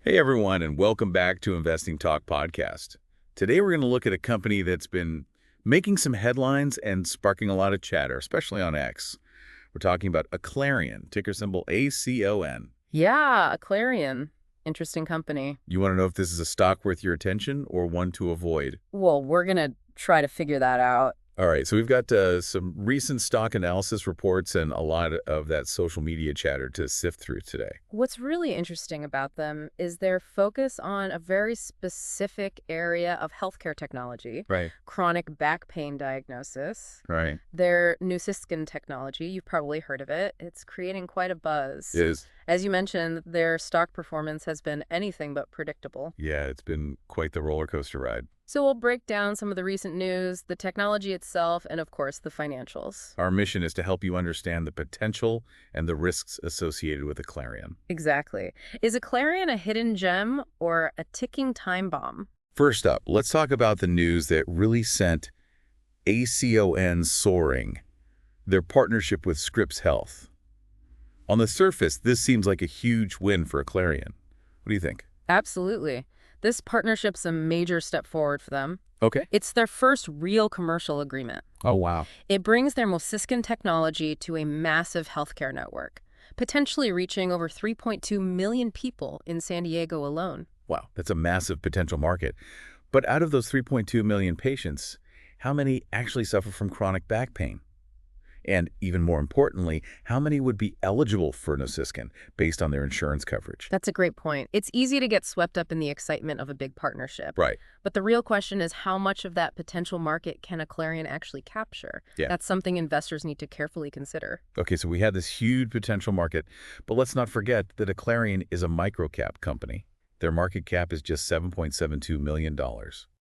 Hey everyone, and welcome back to Investing Talk Podcast. Today we're going to look at a company that's been making some headlines and sparking a lot of chatter, especially on X. We're talking about Aclarion, ticker symbol ACON. Yeah, Aclarion. Interesting company. You want to know if this is a stock worth your attention or one to avoid? Well, we're going to try to figure that out. All right, so we've got some recent stock analysis reports and a lot of that social media chatter to sift through today. What's really interesting about them is their focus on a very specific area of healthcare technology, Right. chronic back pain diagnosis. Right. Their Nociscan technology, you've probably heard of it. It's creating quite a buzz. Is. As you mentioned, their stock performance has been anything but predictable. Yeah, it's been quite the roller coaster ride. So we'll break down some of the recent news, the technology itself, and of course, the financials. Our mission is to help you understand the potential and the risks associated with Aclarion. Exactly. Is Aclarion a hidden gem or a ticking time bomb? First up, let's talk about the news that really sent ACON soaring, their partnership with Scripps Health. On the surface, this seems like a huge win for Aclarion. What do you think? Absolutely. This partnership's a major step forward for them. Okay. It's their first real commercial agreement. Oh, wow. It brings their Nociscan technology to a massive healthcare network, potentially reaching over 3.2 million people in San Diego alone. Wow, that's a massive potential market. But out of those 3.2 million patients, how many actually suffer from chronic back pain? And even more importantly, how many would be eligible for Nociscan based on their insurance coverage? That's a great point. It's easy to get swept up in the excitement of a big partnership. Right. But the real question is how much of that potential market can Aclarion actually capture? Yeah. That's something investors need to carefully consider. Okay, so we had this huge potential market, but let's not forget that Aclarion is a microcap company. Their market cap is just $7.72 million.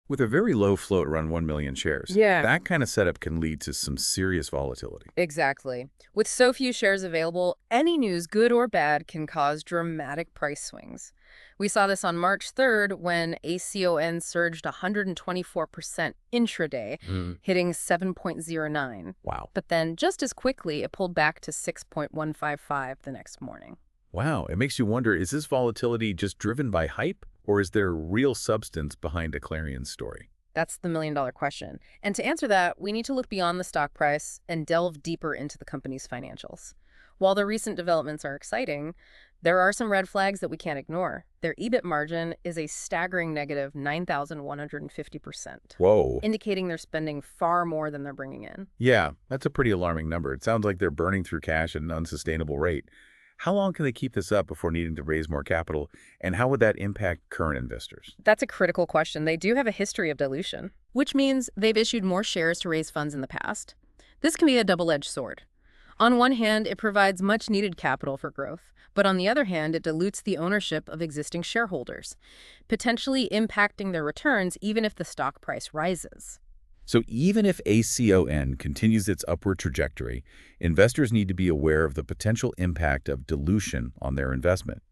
With a very low float, around 1 million shares. Yeah. That kind of setup can lead to some serious volatility. Exactly. With so few shares available, any news, good or bad, can cause dramatic price swings. We saw this on March 3rd when ACON surged 124% intraday, hitting 7.09. Wow. But then just as quickly, it pulled back to 6.155 the next morning. Wow, it makes you wonder, is this volatility just driven by hype, or is there real substance behind Aclarion's story? That's the million-dollar question. And to answer that, we need to look beyond the stock price and delve deeper into the company's financials. While the recent developments are exciting, there are some red flags that we can't ignore. Their EBIT margin is a staggering negative 9,150%. Whoa. Indicating they're spending far more than they're bringing in. Yeah, that's a pretty alarming number. It sounds like they're burning through cash at an unsustainable rate. How long can they keep this up before needing to raise more capital, and how would that impact current investors? That's a critical question. They do have a history of dilution, which means they've issued more shares to raise funds in the past. This can be a double-edged sword. On one hand, it provides much-needed capital for growth, but on the other hand, it dilutes the ownership of existing shareholders, potentially impacting their returns even if the stock price rises. So even if ACON continues its upward trajectory, investors need to be aware of the potential impact of dilution on their investment.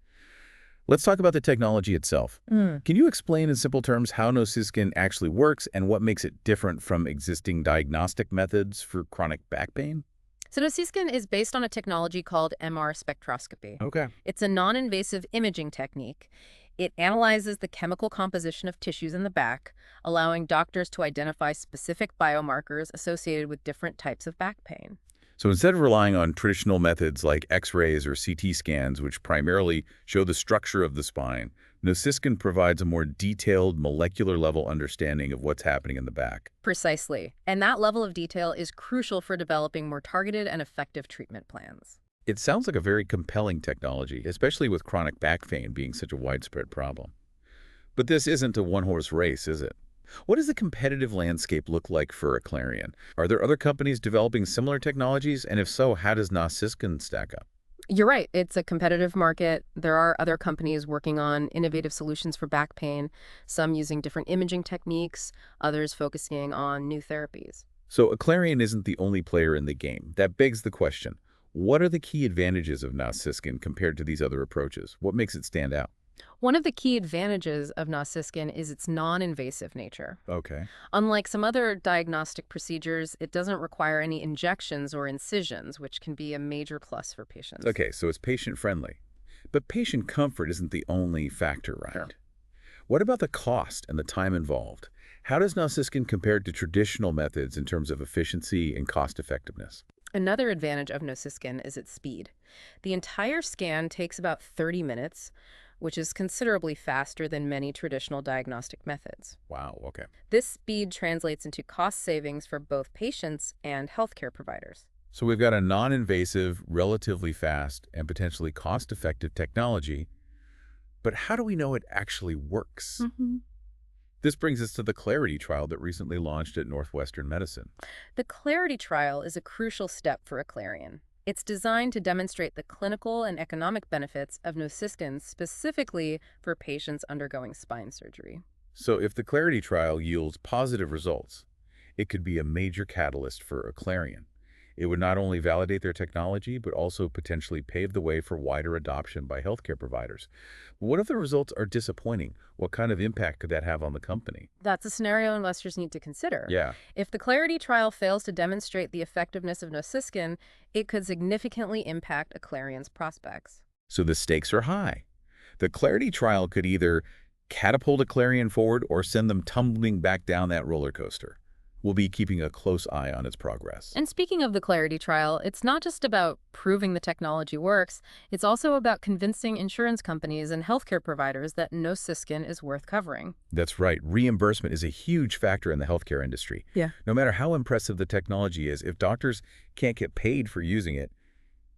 Let's talk about the technology itself. Can you explain in simple terms how Nociscan actually works and what makes it different from existing diagnostic methods for chronic back pain? So Nociscan is based on a technology called MR spectroscopy. Okay. It's a non-invasive imaging technique. It analyzes the chemical composition of tissues in the back, allowing doctors to identify specific biomarkers associated with different types of back pain. So instead of relying on traditional methods like X-rays or CT scans, which primarily show the structure of the spine, Nociscan provides a more detailed molecular-level understanding of what's happening in the back. Precisely. And that level of detail is crucial for developing more targeted and effective treatment plans. It sounds like a very compelling technology, especially with chronic back pain being such a widespread problem. But this isn't a one-horse race, is it? What does the competitive landscape look like for Aclarion? Are there other companies developing similar technologies? And if so, how does Nociscan stack up? You're right. It's a competitive market. There are other companies working on innovative solutions for back pain, some using different imaging techniques, others focusing on new therapies. So Aclarion isn't the only player in the game. That begs the question, what are the key advantages of Nociscan compared to these other approaches? What makes it stand out? One of the key advantages of Nociscan is its non-invasive nature. Okay. Unlike some other diagnostic procedures, it doesn't require any injections or incisions, which can be a major plus for patients. Okay, so it's patient-friendly. But patient comfort isn't the only factor, right? Sure. What about the cost and the time involved? How does Nociscan compare to traditional methods in terms of efficiency and cost effectiveness? Another advantage of Nociscan is its speed. The entire scan takes about 30 minutes, which is considerably faster than many traditional diagnostic methods. Wow, okay. This speed translates into cost savings for both patients and healthcare providers. So we've got a non-invasive, relatively fast, and potentially cost-effective technology, but how do we know it actually works? This brings us to the Clarity trial that recently launched at Northwestern Medicine. The Clarity trial is a crucial step for Aclarion. It's designed to demonstrate the clinical and economic benefits of Nociscan specifically for patients undergoing spine surgery. So if the Clarity trial yields positive results, it could be a major catalyst for Aclarion. It would not only validate their technology, but also potentially pave the way for wider adoption by healthcare providers. What if the results are disappointing? What kind of impact could that have on the company? That's a scenario investors need to consider. Yeah. If the Clarity trial fails to demonstrate the effectiveness of Nociscan, it could significantly impact Aclarion's prospects. So the stakes are high. The Clarity trial could either catapult Aclarion forward or send them tumbling back down that roller coaster. We'll be keeping a close eye on its progress. And speaking of the Clarity trial, it's not just about proving the technology works, it's also about convincing insurance companies and healthcare providers that Nociscan is worth covering. That's right. Reimbursement is a huge factor in the healthcare industry. Yeah. No matter how impressive the technology is, if doctors can't get paid for using it,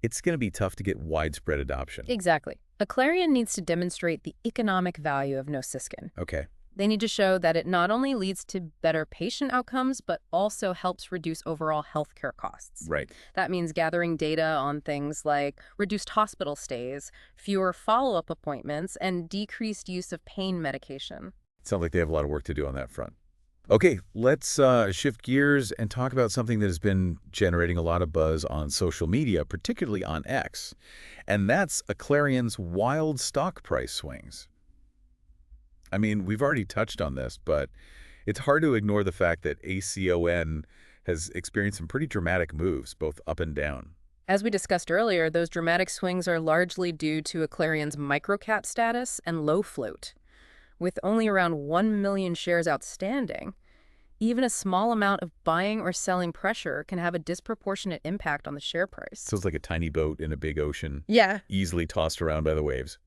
it's going to be tough to get widespread adoption. Exactly. Aclarion needs to demonstrate the economic value of Nociscan. Okay. They need to show that it not only leads to better patient outcomes, but also helps reduce overall healthcare costs. Right. That means gathering data on things like reduced hospital stays, fewer follow-up appointments, and decreased use of pain medication. Sounds like they have a lot of work to do on that front. Okay, let's shift gears and talk about something that has been generating a lot of buzz on social media, particularly on X, and that's Aclarion's wild stock price swings. I mean, we've already touched on this, but it's hard to ignore the fact that ACON has experienced some pretty dramatic moves, both up and down. As we discussed earlier, those dramatic swings are largely due to Aclarion's microcap status and low float. With only around 1 million shares outstanding, even a small amount of buying or selling pressure can have a disproportionate impact on the share price. So it's like a tiny boat in a big ocean, Yeah. easily tossed around by the waves.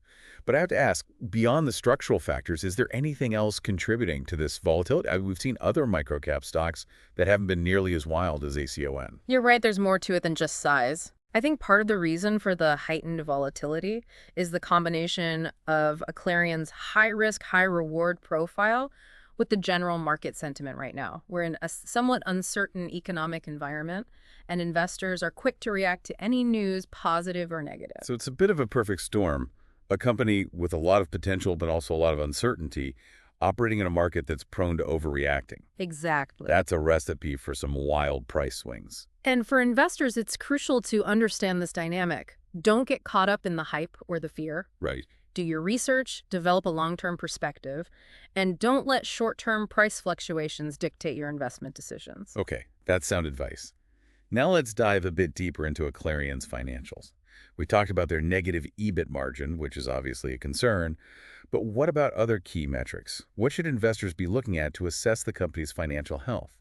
But I have to ask, beyond the structural factors, is there anything else contributing to this volatility? We've seen other microcap stocks that haven't been nearly as wild as ACON. You're right, there's more to it than just size. I think part of the reason for the heightened volatility is the combination of Aclarion's high-risk, high-reward profile with the general market sentiment right now. We're in a somewhat uncertain economic environment, and investors are quick to react to any news, positive or negative. So it's a bit of a perfect storm. A company with a lot of potential, but also a lot of uncertainty, operating in a market that's prone to overreacting. Exactly. That's a recipe for some wild price swings. And for investors, it's crucial to understand this dynamic. Don't get caught up in the hype or the fear. Right. Do your research, develop a long-term perspective, and don't let short-term price fluctuations dictate your investment decisions. Okay, that's sound advice. Now let's dive a bit deeper into Aclarion's financials. We talked about their negative EBIT margin, which is obviously a concern, but what about other key metrics? What should investors be looking at to assess the company's financial health?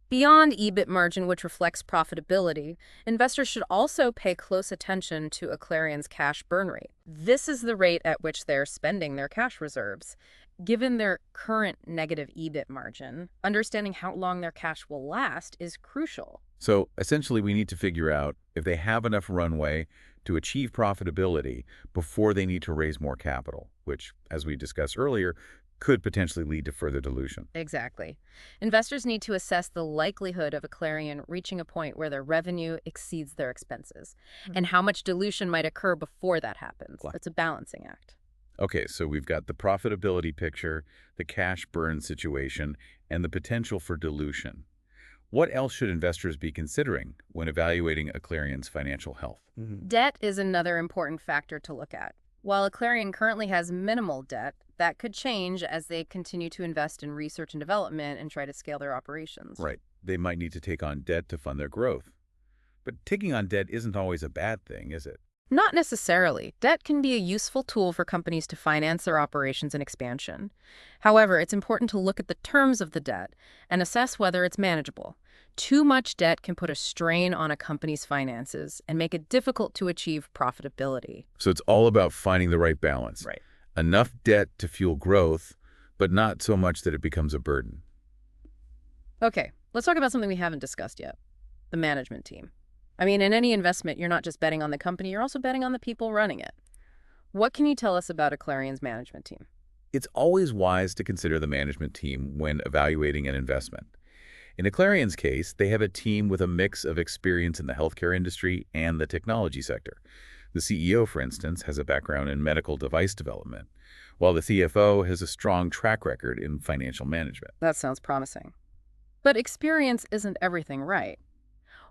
Beyond EBIT margin, which reflects profitability, investors should also pay close attention to Aclarion's cash burn rate. This is the rate at which they're spending their cash reserves. Given their current negative EBIT margin, understanding how long their cash will last is crucial. So essentially, we need to figure out if they have enough runway to achieve profitability before they need to raise more capital, which, as we discussed earlier, could potentially lead to further dilution. Exactly. Investors need to assess the likelihood of Aclarion reaching a point where their revenue exceeds their expenses, and how much dilution might occur before that happens. It's a balancing act. Okay, so we've got the profitability picture, the cash burn situation, and the potential for dilution. What else should investors be considering when evaluating Aclarion's financial health? Debt is another important factor to look at. While Aclarion currently has minimal debt, that could change as they continue to invest in research and development and try to scale their operations. Right. They might need to take on debt to fund their growth. But taking on debt isn't always a bad thing, is it? Not necessarily. Debt can be a useful tool for companies to finance their operations and expansion. However, it's important to look at the terms of the debt and assess whether it's manageable. Too much debt can put a strain on a company's finances and make it difficult to achieve profitability. So it's all about finding the right balance. Right. Enough debt to fuel growth, but not so much that it becomes a burden. Okay, let's talk about something we haven't discussed yet, the management team. I mean, in any investment, you're not just betting on the company, you're also betting on the people running it. What can you tell us about Aclarion's management team? It's always wise to consider the management team when evaluating an investment. In Aclarion's case, they have a team with a mix of experience in the healthcare industry and the technology sector. The CEO, for instance, has a background in medical device development, while the CFO has a strong track record in financial management. That sounds promising. But experience isn't everything, right?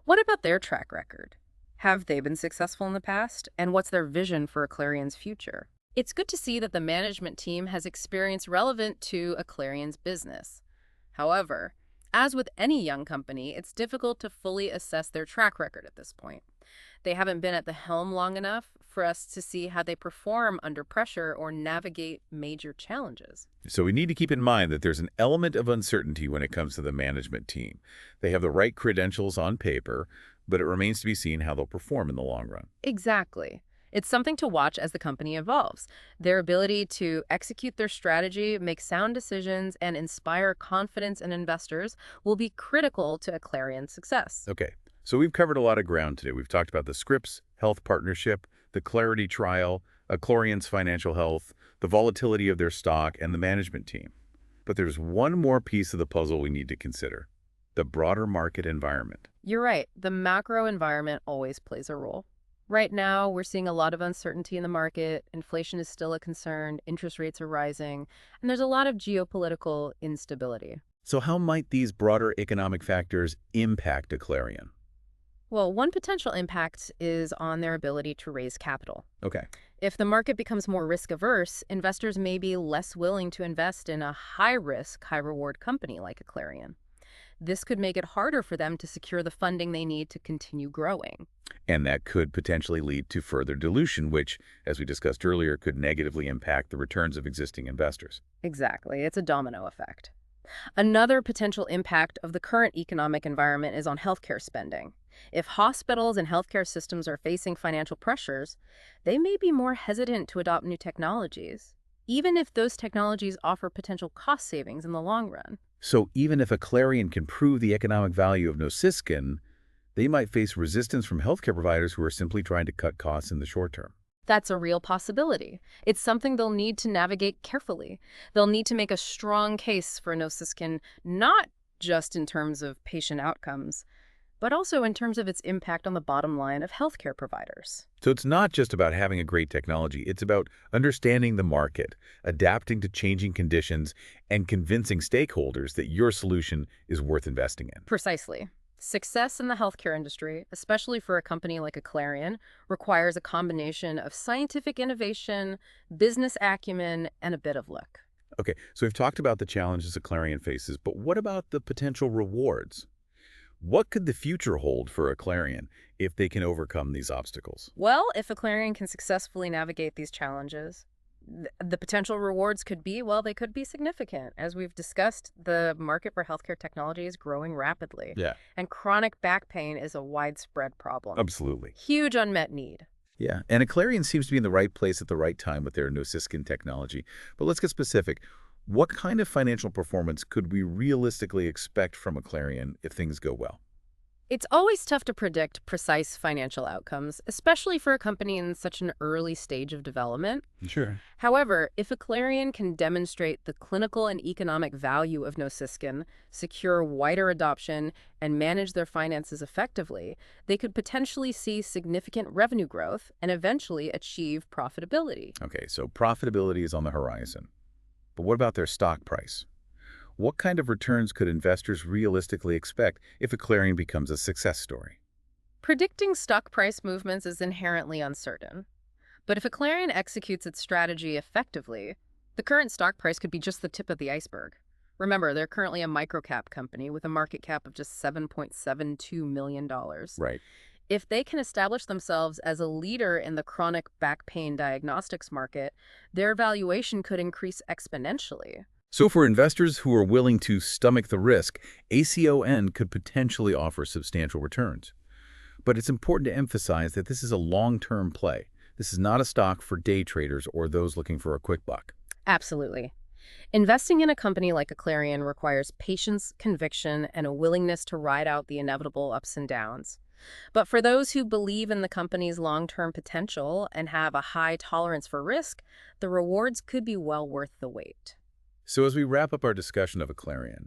What about their track record? Have they been successful in the past? And what's their vision for Aclarion's future? It's good to see that the management team has experience relevant to Aclarion's business. However, as with any young company, it's difficult to fully assess their track record at this point. They haven't been at the helm long enough for us to see how they perform under pressure or navigate major challenges. So we need to keep in mind that there's an element of uncertainty when it comes to the management team. They have the right credentials on paper, but it remains to be seen how they'll perform in the long run. Exactly. It's something to watch as the company evolves. Their ability to execute their strategy, make sound decisions, and inspire confidence in investors will be critical to Aclarion's success. Okay, so we've covered a lot of ground today. We've talked about the Scripps Health partnership, the Clarity trial, Aclarion's financial health, the volatility of their stock, and the management team. But there's one more piece of the puzzle we need to consider: the broader market environment. You're right. The macro environment always plays a role. Right now, we're seeing a lot of uncertainty in the market. Inflation is still a concern. Interest rates are rising. And there's a lot of geopolitical instability. So how might these broader economic factors impact Aclarion? Well, one potential impact is on their ability to raise capital. Okay. If the market becomes more risk-averse, investors may be less willing to invest in a high-risk, high-reward company like Aclarion. This could make it harder for them to secure the funding they need to continue growing. And that could potentially lead to further dilution, which, as we discussed earlier, could negatively impact the returns of existing investors. Exactly. It's a domino effect. Another potential impact of the current economic environment is on healthcare spending. If hospitals and healthcare systems are facing financial pressures, they may be more hesitant to adopt new technologies, even if those technologies offer potential cost savings in the long run. So even if Aclarion can prove the economic value of Nociscan, they might face resistance from healthcare providers who are simply trying to cut costs in the short term. That's a real possibility. It's something they'll need to navigate carefully. They'll need to make a strong case for Nociscan, not just in terms of patient outcomes, but also in terms of its impact on the bottom line of healthcare providers. So it's not just about having a great technology. It's about understanding the market, adapting to changing conditions, and convincing stakeholders that your solution is worth investing in. Precisely. Success in the healthcare industry, especially for a company like Aclarion, requires a combination of scientific innovation, business acumen, and a bit of luck. Okay, so we've talked about the challenges Aclarion faces, but what about the potential rewards? What could the future hold for Aclarion if they can overcome these obstacles? Well, if Aclarion can successfully navigate these challenges, the potential rewards could be, well, they could be significant. As we've discussed, the market for healthcare technology is growing rapidly. Yeah. And chronic back pain is a widespread problem. Absolutely. Huge unmet need. Yeah, and Aclarion seems to be in the right place at the right time with their Nociscan technology. But let's get specific. What kind of financial performance could we realistically expect from Aclarion if things go well? It's always tough to predict precise financial outcomes, especially for a company in such an early stage of development. Sure. However, if Aclarion can demonstrate the clinical and economic value of Nociscan, secure wider adoption, and manage their finances effectively, they could potentially see significant revenue growth and eventually achieve profitability. Okay, so profitability is on the horizon. But what about their stock price? What kind of returns could investors realistically expect if Aclarion becomes a success story? Predicting stock price movements is inherently uncertain. But if Aclarion executes its strategy effectively, the current stock price could be just the tip of the iceberg. Remember, they're currently a microcap company with a market cap of just $7.72 million. Right. If they can establish themselves as a leader in the chronic back pain diagnostics market, their valuation could increase exponentially. So for investors who are willing to stomach the risk, ACON could potentially offer substantial returns. But it's important to emphasize that this is a long-term play. This is not a stock for day traders or those looking for a quick buck. Absolutely. Investing in a company like Aclarion requires patience, conviction, and a willingness to ride out the inevitable ups and downs. But for those who believe in the company's long-term potential and have a high tolerance for risk, the rewards could be well worth the wait. So as we wrap up our discussion of Aclarion,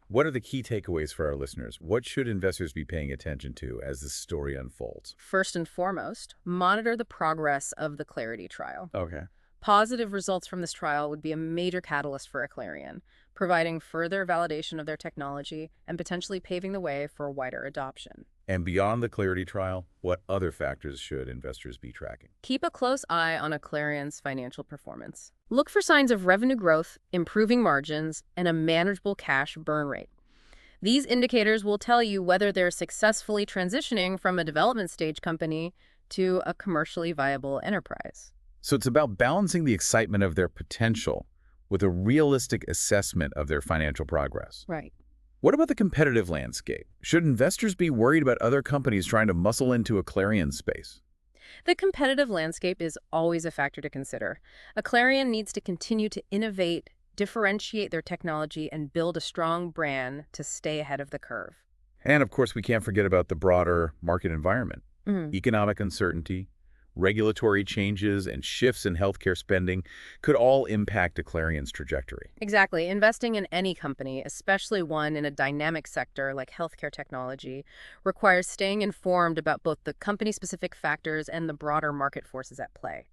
what are the key takeaways for our listeners? What should investors be paying attention to as this story unfolds? First and foremost, monitor the progress of the Clarity trial. Okay. Positive results from this trial would be a major catalyst for Aclarion, providing further validation of their technology and potentially paving the way for wider adoption. And beyond the Clarity trial, what other factors should investors be tracking? Keep a close eye on Aclarion's financial performance. Look for signs of revenue growth, improving margins, and a manageable cash burn rate. These indicators will tell you whether they're successfully transitioning from a development stage company to a commercially viable enterprise. So it's about balancing the excitement of their potential with a realistic assessment of their financial progress. Right. What about the competitive landscape? Should investors be worried about other companies trying to muscle into Aclarion's space? The competitive landscape is always a factor to consider. Aclarion needs to continue to innovate, differentiate their technology, and build a strong brand to stay ahead of the curve. And of course, we can't forget about the broader market environment. Economic uncertainty, regulatory changes, and shifts in healthcare spending could all impact Aclarion's trajectory. Exactly. Investing in any company, especially one in a dynamic sector like healthcare technology, requires staying informed about both the company-specific factors and the broader market forces at play.